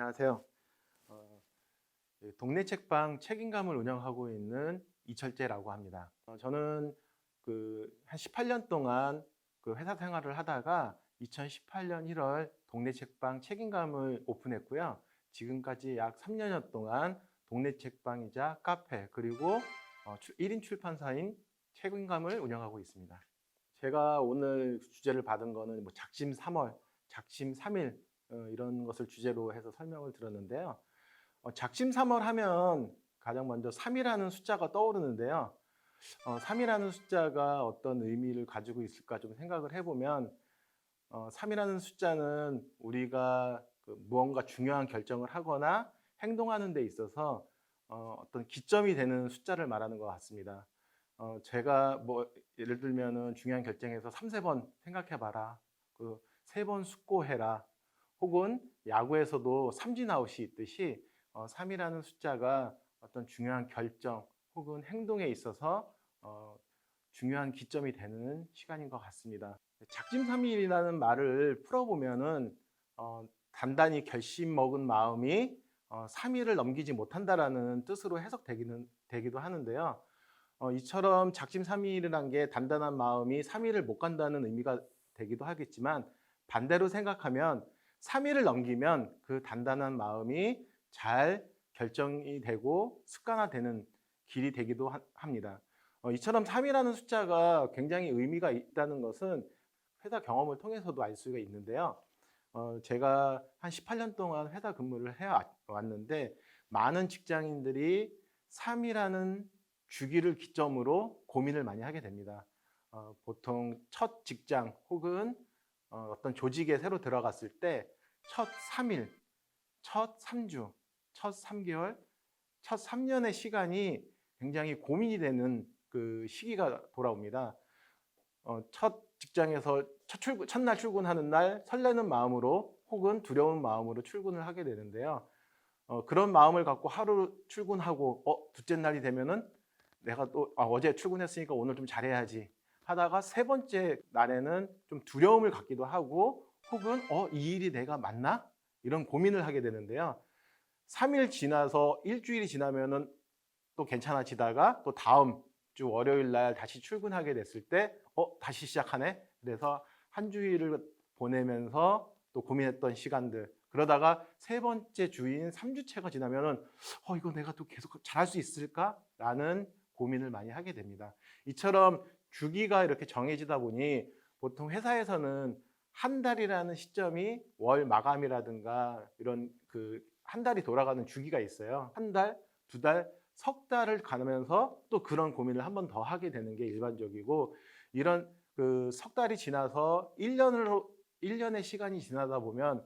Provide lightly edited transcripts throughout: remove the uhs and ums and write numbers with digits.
안녕하세요. 어, 동네 책방 책임감을 운영하고 있는 이철재라고 합니다. 저는 한 18년 동안 그 회사 생활을 하다가 2018년 1월 동네 책방 책임감을 오픈했고요. 지금까지 약 3년여 동안 동네 책방이자 카페 그리고 1인 출판사인 책임감을 운영하고 있습니다. 제가 오늘 주제를 받은 거는 뭐 작심 3월, 작심 3일 이런 것을 주제로 해서 설명을 들었는데요. 작심 3월 하면 가장 먼저 3이라는 숫자가 떠오르는데요. 3이라는 숫자가 어떤 의미를 가지고 있을까 좀 생각을 해보면 3이라는 숫자는 우리가 무언가 중요한 결정을 하거나 행동하는 데 있어서 어떤 기점이 되는 숫자를 말하는 것 같습니다. 제가 뭐 예를 들면은 중요한 결정에서 3~4번 생각해봐라. 그 3번 숙고해라. 혹은 야구에서도 삼진 아웃이 있듯이 3이라는 숫자가 어떤 중요한 결정 혹은 행동에 있어서 중요한 기점이 되는 시간인 것 같습니다. 작심삼일이라는 말을 풀어보면은 단단히 결심 먹은 마음이 3일을 넘기지 못한다라는 뜻으로 되기도 하는데요. 이처럼 작심삼일이라는 게 단단한 마음이 3일을 못 간다는 의미가 되기도 하겠지만 반대로 생각하면 3일을 넘기면 그 단단한 마음이 잘 결정이 되고 습관화되는 길이 되기도 합니다. 이처럼 3이라는 숫자가 굉장히 의미가 있다는 것은 회사 경험을 통해서도 알 수가 있는데요. 제가 한 18년 동안 회사 근무를 해왔는데 많은 직장인들이 3이라는 주기를 기점으로 고민을 많이 하게 됩니다. 보통 첫 직장 혹은 어떤 조직에 새로 들어갔을 때 첫 3일, 첫 3주, 첫 3개월, 첫 3년의 시간이 굉장히 고민이 되는 그 시기가 돌아옵니다. 첫 직장에서 첫날 출근하는 날 설레는 마음으로 혹은 두려운 마음으로 출근을 하게 되는데요. 그런 마음을 갖고 하루 출근하고 둘째 날이 되면은 내가 또 어제 출근했으니까 오늘 좀 잘해야지 하다가 세 번째 날에는 좀 두려움을 갖기도 하고 혹은 이 일이 내가 맞나? 이런 고민을 하게 되는데요. 3일 지나서 일주일이 지나면은 또 괜찮아지다가 또 다음 주 월요일 날 다시 출근하게 됐을 때 다시 시작하네. 그래서 한 주일을 보내면서 또 고민했던 시간들 그러다가 세 번째 주인 3주째가 지나면은 이거 내가 또 계속 잘할 수 있을까라는 고민을 많이 하게 됩니다. 이처럼 주기가 이렇게 정해지다 보니 보통 회사에서는 한 달이라는 시점이 월 마감이라든가 이런 한 달이 돌아가는 주기가 있어요. 한 달, 두 달, 석 달을 가면서 또 그런 고민을 한 번 더 하게 되는 게 일반적이고 이런 석 달이 지나서 1년의 시간이 지나다 보면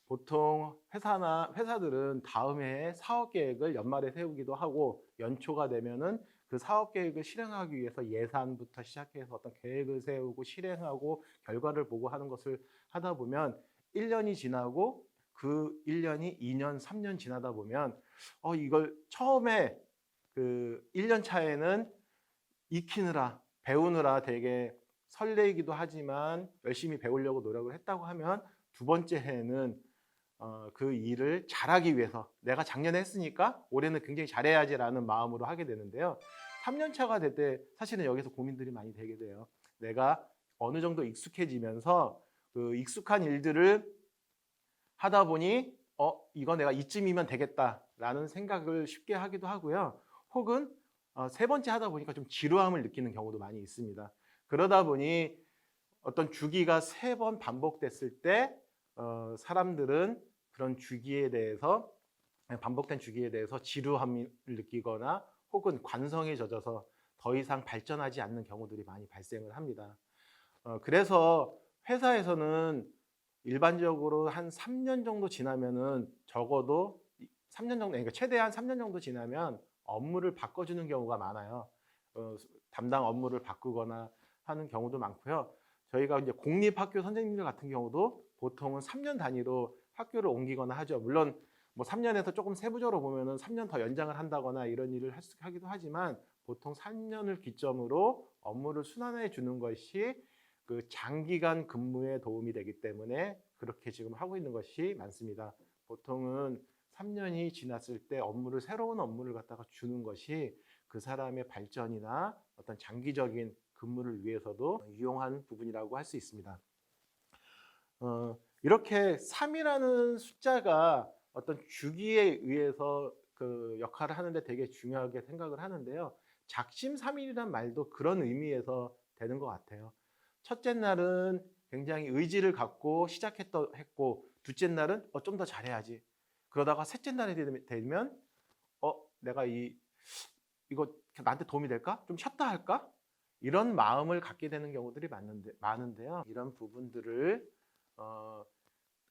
보통 회사들은 다음 해에 사업 계획을 연말에 세우기도 하고 연초가 되면은 그 사업 계획을 실행하기 위해서 예산부터 시작해서 어떤 계획을 세우고 실행하고 결과를 보고 하는 것을 하다 보면 1년이 지나고 그 1년이 2년, 3년 지나다 보면 이걸 처음에 1년 차에는 익히느라 배우느라 되게 설레이기도 하지만 열심히 배우려고 노력을 했다고 하면 두 번째 해에는 그 일을 잘하기 위해서 내가 작년에 했으니까 올해는 굉장히 잘해야지라는 마음으로 하게 되는데요. 3년 차가 될 때 사실은 여기서 고민들이 많이 되게 돼요. 내가 어느 정도 익숙해지면서 그 익숙한 일들을 하다 보니 이거 내가 이쯤이면 되겠다라는 생각을 쉽게 하기도 하고요. 혹은 세 번째 하다 보니까 좀 지루함을 느끼는 경우도 많이 있습니다. 그러다 보니 어떤 주기가 3번 반복됐을 때 사람들은 그런 주기에 대해서 반복된 주기에 대해서 지루함을 느끼거나 혹은 관성에 젖어서 더 이상 발전하지 않는 경우들이 많이 발생을 합니다. 그래서 회사에서는 일반적으로 한 3년 정도 지나면은 적어도 3년 정도, 그러니까 최대한 3년 정도 지나면 업무를 바꿔주는 경우가 많아요. 담당 업무를 바꾸거나 하는 경우도 많고요. 저희가 이제 공립학교 선생님들 같은 경우도 보통은 3년 단위로 학교를 옮기거나 하죠. 물론 뭐 3년에서 조금 세부적으로 보면은 3년 더 연장을 한다거나 이런 일을 하기도 하지만 보통 3년을 기점으로 업무를 순환해 주는 것이 그 장기간 근무에 도움이 되기 때문에 그렇게 지금 하고 있는 것이 많습니다. 보통은 3년이 지났을 때 새로운 업무를 갖다가 주는 것이 그 사람의 발전이나 어떤 장기적인 근무를 위해서도 유용한 부분이라고 할 수 있습니다. 이렇게 3이라는 숫자가 어떤 주기에 의해서 그 역할을 하는데 되게 중요하게 생각을 하는데요. 작심삼일이란 말도 그런 의미에서 되는 것 같아요. 첫째 날은 굉장히 의지를 갖고 했고, 둘째 날은 좀 더 잘해야지. 그러다가 셋째 날이 되면 내가 이거 나한테 도움이 될까? 좀 쉬었다 할까? 이런 마음을 갖게 되는 경우들이 많은데요. 이런 부분들을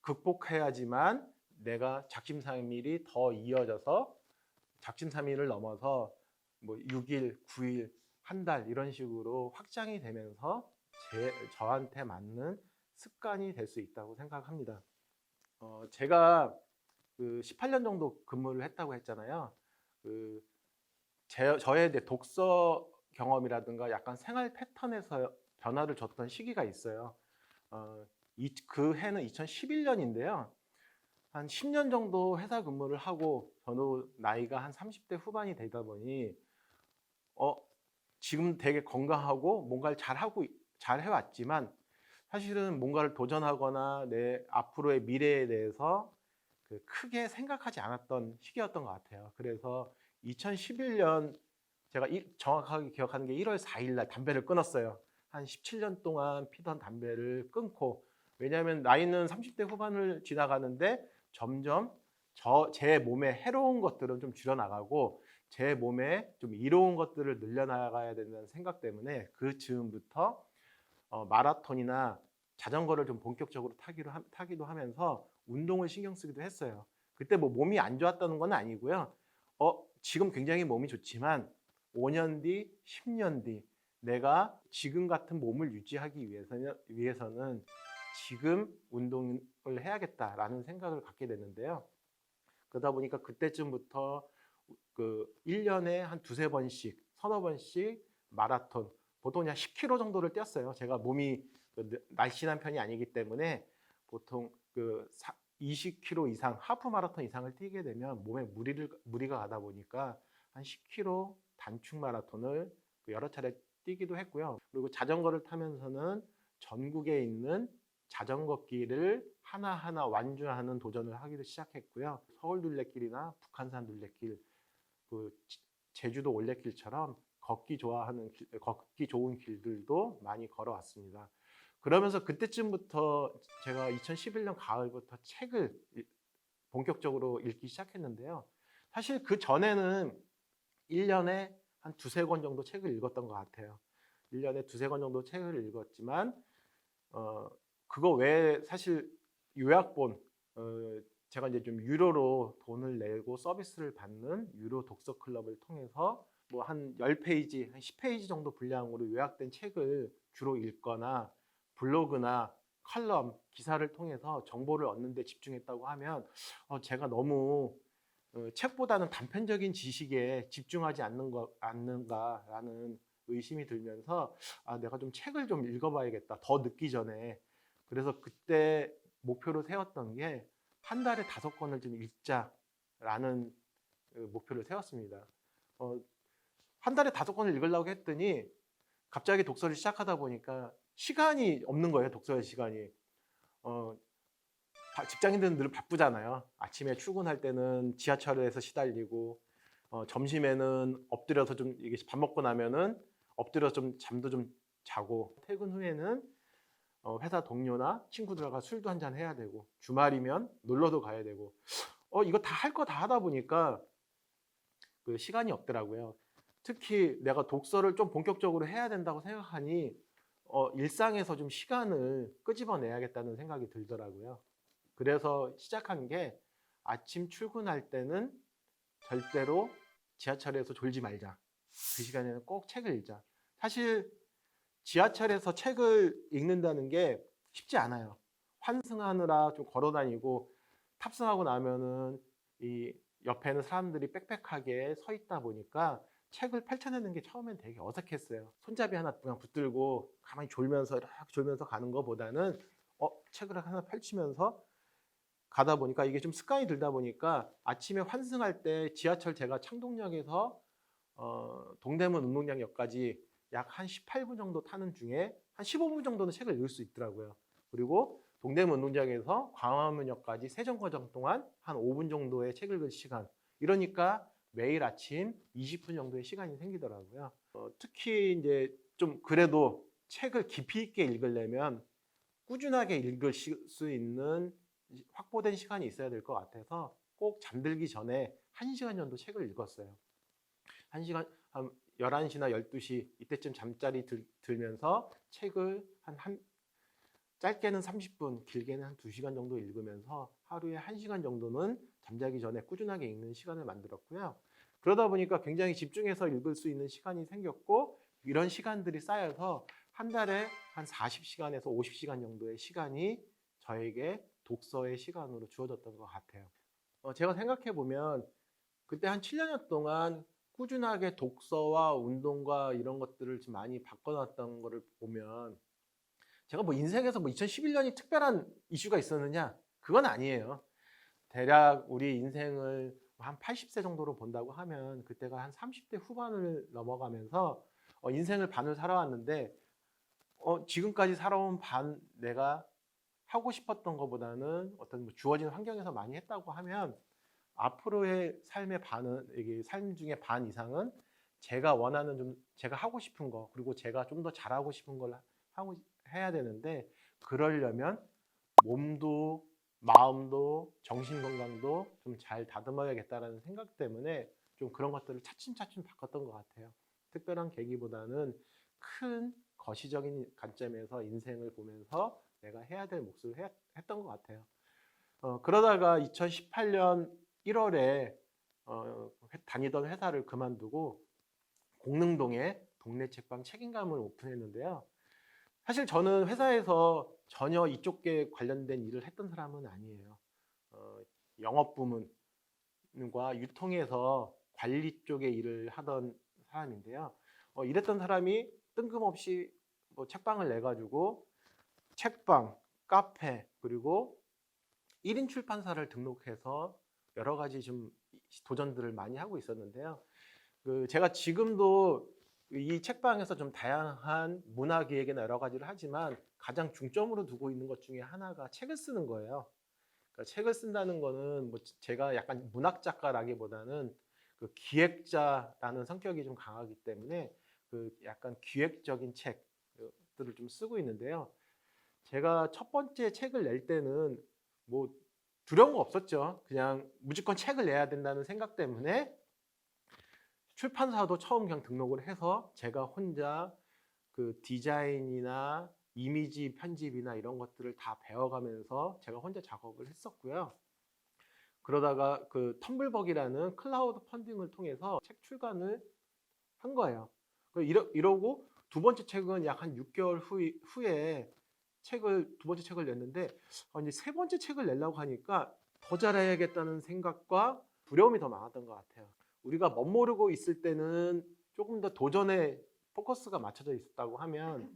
극복해야지만 내가 작심삼일이 더 이어져서 작심삼일을 넘어서 뭐 6일, 9일, 한 달 이런 식으로 확장이 되면서 저한테 맞는 습관이 될 수 있다고 생각합니다. 제가 그 18년 정도 근무를 했다고 했잖아요. 저의 독서 경험이라든가 약간 생활 패턴에서 변화를 줬던 시기가 있어요. 그 해는 2011년인데요. 한 10년 정도 회사 근무를 하고 저도 나이가 한 30대 후반이 되다 보니 지금 되게 건강하고 뭔가를 잘 해왔지만 사실은 뭔가를 도전하거나 내 앞으로의 미래에 대해서 크게 생각하지 않았던 시기였던 것 같아요. 그래서 2011년 제가 정확하게 기억하는 게 1월 4일 날 담배를 끊었어요. 한 17년 동안 피던 담배를 끊고, 왜냐하면 나이는 30대 후반을 지나가는데 점점 제 몸에 해로운 것들은 좀 줄여나가고 제 몸에 좀 이로운 것들을 늘려나가야 된다는 생각 때문에 그 즈음부터 마라톤이나 자전거를 좀 본격적으로 타기도 하면서 운동을 신경 쓰기도 했어요. 그때 뭐 몸이 안 좋았다는 건 아니고요. 지금 굉장히 몸이 좋지만 5년 뒤, 10년 뒤 내가 지금 같은 몸을 유지하기 위해서는 지금 운동을 해야겠다라는 생각을 갖게 됐는데요. 그러다 보니까 그때쯤부터 1년에 한 두세 번씩, 서너 번씩 마라톤, 보통 그냥 10km 정도를 뛰었어요. 제가 몸이 날씬한 편이 아니기 때문에 보통 20km 이상, 하프 마라톤 이상을 뛰게 되면 몸에 무리가 가다 보니까 한 10km 단축 마라톤을 여러 차례 뛰기도 했고요. 그리고 자전거를 타면서는 전국에 있는 자전거 길을 하나하나 완주하는 도전을 하기도 시작했고요. 서울 둘레길이나 북한산 둘레길, 제주도 올레길처럼 걷기 좋은 길들도 많이 걸어왔습니다. 그러면서 그때쯤부터 제가 2011년 가을부터 책을 본격적으로 읽기 시작했는데요. 사실 그 전에는 1년에 한 두세 권 정도 책을 읽었던 것 같아요. 1년에 두세 권 정도 책을 읽었지만 그거 외에 사실 요약본, 제가 이제 좀 유료로 돈을 내고 서비스를 받는 유료 독서 클럽을 통해서 뭐 한 10페이지, 한 10페이지 정도 분량으로 요약된 책을 주로 읽거나 블로그나 칼럼, 기사를 통해서 정보를 얻는 데 집중했다고 하면 제가 너무 책보다는 단편적인 지식에 집중하지 않는가라는 의심이 들면서 내가 좀 책을 좀 읽어봐야겠다, 더 늦기 전에. 그래서 그때 목표로 세웠던 게 한 달에 5권을 좀 읽자라는 목표를 세웠습니다. 한 달에 5권을 읽으려고 했더니 갑자기 독서를 시작하다 보니까 시간이 없는 거예요. 독서의 시간이. 직장인들은 늘 바쁘잖아요. 아침에 출근할 때는 지하철에서 시달리고, 점심에는 엎드려서 좀 밥 먹고 나면은 엎드려서 좀 잠도 좀 자고, 퇴근 후에는 회사 동료나 친구들과 술도 한잔 해야 되고, 주말이면 놀러도 가야 되고, 이거 다 할 거 다 하다 보니까 그 시간이 없더라고요. 특히 내가 독서를 좀 본격적으로 해야 된다고 생각하니 일상에서 좀 시간을 끄집어내야겠다는 생각이 들더라고요. 그래서 시작한 게 아침 출근할 때는 절대로 지하철에서 졸지 말자. 그 시간에는 꼭 책을 읽자. 사실 지하철에서 책을 읽는다는 게 쉽지 않아요. 환승하느라 좀 걸어 다니고 탑승하고 나면은 이 옆에는 사람들이 빽빽하게 서 있다 보니까 책을 펼쳐내는 게 처음엔 되게 어색했어요. 손잡이 하나 그냥 붙들고 가만히 이렇게 졸면서 가는 것보다는 책을 하나 펼치면서 가다 보니까 이게 좀 습관이 들다 보니까 아침에 환승할 때 지하철 제가 창동역에서 동대문 운동장역까지 약 한 18분 정도 타는 중에 한 15분 정도는 책을 읽을 수 있더라고요. 그리고 동대문 운동장에서 광화문역까지 세정거장 동안 한 5분 정도의 책을 읽을 시간. 이러니까 매일 아침 20분 정도의 시간이 생기더라고요. 특히 이제 좀 그래도 책을 깊이 있게 읽으려면 꾸준하게 읽을 수 있는 확보된 시간이 있어야 될 것 같아서 꼭 잠들기 전에 1시간 정도 책을 읽었어요. 1시간, 한 11시나 12시 이때쯤 잠자리 들면서 책을 짧게는 30분, 길게는 한 2시간 정도 읽으면서 하루에 1시간 정도는 잠자기 전에 꾸준하게 읽는 시간을 만들었고요. 그러다 보니까 굉장히 집중해서 읽을 수 있는 시간이 생겼고 이런 시간들이 쌓여서 한 달에 한 40시간에서 50시간 정도의 시간이 저에게 독서의 시간으로 주어졌던 것 같아요. 제가 생각해 보면 그때 한 7년 동안 꾸준하게 독서와 운동과 이런 것들을 좀 많이 바꿔놨던 거를 보면 제가 뭐 인생에서 뭐 2011년이 특별한 이슈가 있었느냐? 그건 아니에요. 대략 우리 인생을 한 80세 정도로 본다고 하면 그때가 한 30대 후반을 넘어가면서 인생을 반을 살아왔는데 지금까지 살아온 반 내가 하고 싶었던 것보다는 어떤 뭐 주어진 환경에서 많이 했다고 하면 앞으로의 삶의 반은 이게 삶 중에 반 이상은 제가 원하는 좀 제가 하고 싶은 거 그리고 제가 좀 더 잘하고 싶은 걸 하고 해야 되는데 그러려면 몸도 마음도 정신 건강도 좀 잘 다듬어야겠다라는 생각 때문에 좀 그런 것들을 차츰차츰 바꿨던 것 같아요. 특별한 계기보다는 큰 거시적인 관점에서 인생을 보면서 내가 해야 될 몫을 했던 것 같아요. 그러다가 2018년 1월에 다니던 회사를 그만두고 공릉동에 동네 책방 책임감을 오픈했는데요. 사실 저는 회사에서 전혀 이쪽에 관련된 일을 했던 사람은 아니에요. 영업 부문과 유통에서 관리 쪽의 일을 하던 사람인데요. 이랬던 사람이 뜬금없이 뭐 책방을 내가지고 책방, 카페 그리고 1인 출판사를 등록해서 여러 가지 좀 도전들을 많이 하고 있었는데요. 제가 지금도 이 책방에서 좀 다양한 문화 기획이나 여러 가지를 하지만 가장 중점으로 두고 있는 것 중에 하나가 책을 쓰는 거예요. 그러니까 책을 쓴다는 거는 뭐 제가 약간 문학 작가라기보다는 그 기획자라는 성격이 좀 강하기 때문에 그 약간 기획적인 책들을 좀 쓰고 있는데요. 제가 첫 번째 책을 낼 때는 뭐 두려운 거 없었죠. 그냥 무조건 책을 내야 된다는 생각 때문에 출판사도 처음 그냥 등록을 해서 제가 혼자 그 디자인이나 이미지 편집이나 이런 것들을 다 배워가면서 제가 혼자 작업을 했었고요. 그러다가 그 텀블벅이라는 클라우드 펀딩을 통해서 책 출간을 한 거예요. 이러고 두 번째 책은 약 한 6개월 후에 두 번째 책을 냈는데 이제 세 번째 책을 내려고 하니까 더 잘해야겠다는 생각과 두려움이 더 많았던 것 같아요. 우리가 멋모르고 있을 때는 조금 더 도전에 포커스가 맞춰져 있었다고 하면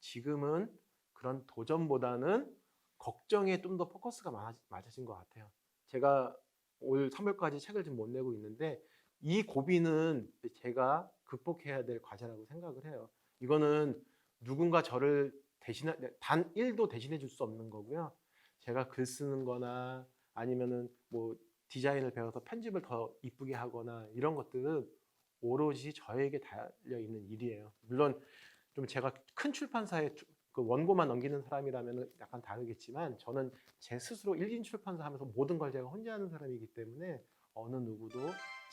지금은 그런 도전보다는 걱정에 좀 더 포커스가 맞아진 것 같아요. 제가 올 3월까지 책을 좀 못 내고 있는데 이 고비는 제가 극복해야 될 과제라고 생각을 해요. 이거는 누군가 저를 단 1도 대신해 줄 수 없는 거고요. 제가 글 쓰는 거나 아니면은 뭐 디자인을 배워서 편집을 더 이쁘게 하거나 이런 것들은 오로지 저에게 달려 있는 일이에요. 물론 좀 제가 큰 출판사에 그 원고만 넘기는 사람이라면 약간 다르겠지만 저는 제 스스로 1인 출판사 하면서 모든 걸 제가 혼자 하는 사람이기 때문에 어느 누구도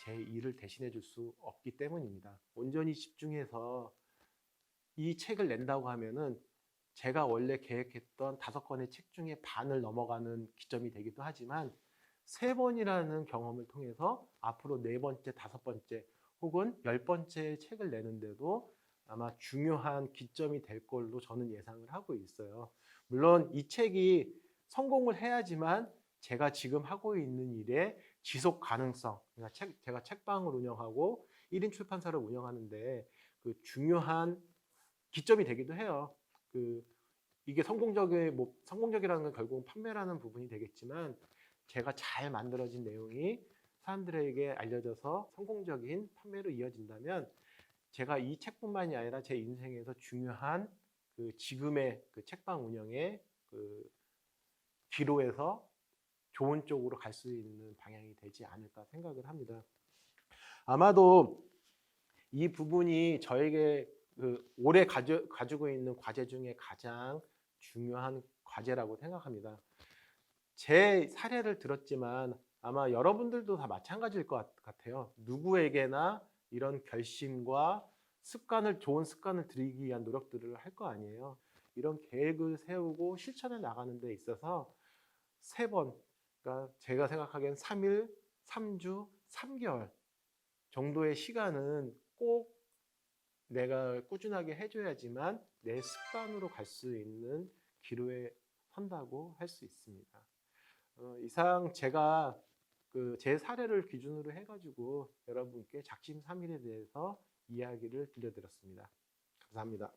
제 일을 대신해 줄 수 없기 때문입니다. 온전히 집중해서 이 책을 낸다고 하면은 제가 원래 계획했던 5권의 책 중에 반을 넘어가는 기점이 되기도 하지만 3번이라는 경험을 통해서 앞으로 4번째, 5번째 혹은 10번째 책을 내는데도 아마 중요한 기점이 될 걸로 저는 예상을 하고 있어요. 물론 이 책이 성공을 해야지만 제가 지금 하고 있는 일의 지속 가능성, 그러니까 제가 책방을 운영하고 1인 출판사를 운영하는데 그 중요한 기점이 되기도 해요. 이게 성공적이라는 건 결국은 판매라는 부분이 되겠지만 제가 잘 만들어진 내용이 사람들에게 알려져서 성공적인 판매로 이어진다면 제가 이 책뿐만이 아니라 제 인생에서 중요한 그 지금의 그 책방 운영의 그 기로에서 좋은 쪽으로 갈 수 있는 방향이 되지 않을까 생각을 합니다. 아마도 이 부분이 저에게 그 올해 가지고 있는 과제 중에 가장 중요한 과제라고 생각합니다. 제 사례를 들었지만 아마 여러분들도 다 마찬가지일 것 같아요. 누구에게나 이런 결심과 좋은 습관을 들이기 위한 노력들을 할 거 아니에요. 이런 계획을 세우고 실천해 나가는 데 있어서 3번, 그러니까 제가 생각하기엔 3일, 3주, 3개월 정도의 시간은 꼭 내가 꾸준하게 해줘야지만 내 습관으로 갈 수 있는 기로에 선다고 할 수 있습니다. 이상 제가 제 사례를 기준으로 해가지고 여러분께 작심삼일에 대해서 이야기를 들려드렸습니다. 감사합니다.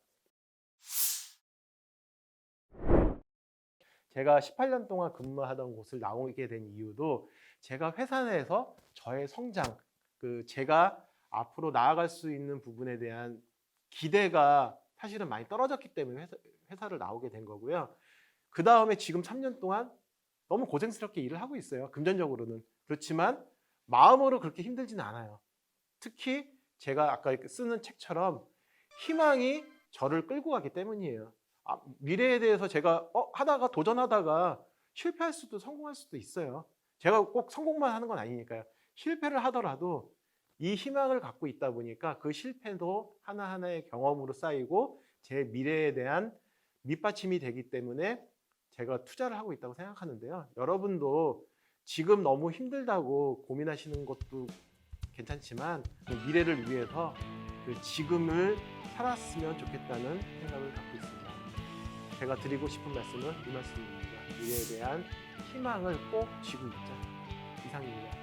제가 18년 동안 근무하던 곳을 나오게 된 이유도 제가 회사 내에서 저의 성장, 제가 앞으로 나아갈 수 있는 부분에 대한 기대가 사실은 많이 떨어졌기 때문에 회사를 나오게 된 거고요. 그 다음에 지금 3년 동안 너무 고생스럽게 일을 하고 있어요. 금전적으로는. 그렇지만 마음으로 그렇게 힘들지는 않아요. 특히 제가 아까 쓰는 책처럼 희망이 저를 끌고 가기 때문이에요. 미래에 대해서 제가 하다가 도전하다가 실패할 수도 성공할 수도 있어요. 제가 꼭 성공만 하는 건 아니니까요. 실패를 하더라도 이 희망을 갖고 있다 보니까 그 실패도 하나하나의 경험으로 쌓이고 제 미래에 대한 밑받침이 되기 때문에 제가 투자를 하고 있다고 생각하는데요. 여러분도 지금 너무 힘들다고 고민하시는 것도 괜찮지만 미래를 위해서 지금을 살았으면 좋겠다는 생각을 갖고 있습니다. 제가 드리고 싶은 말씀은 이 말씀입니다. 미래에 대한 희망을 꼭 쥐고 있자. 이상입니다.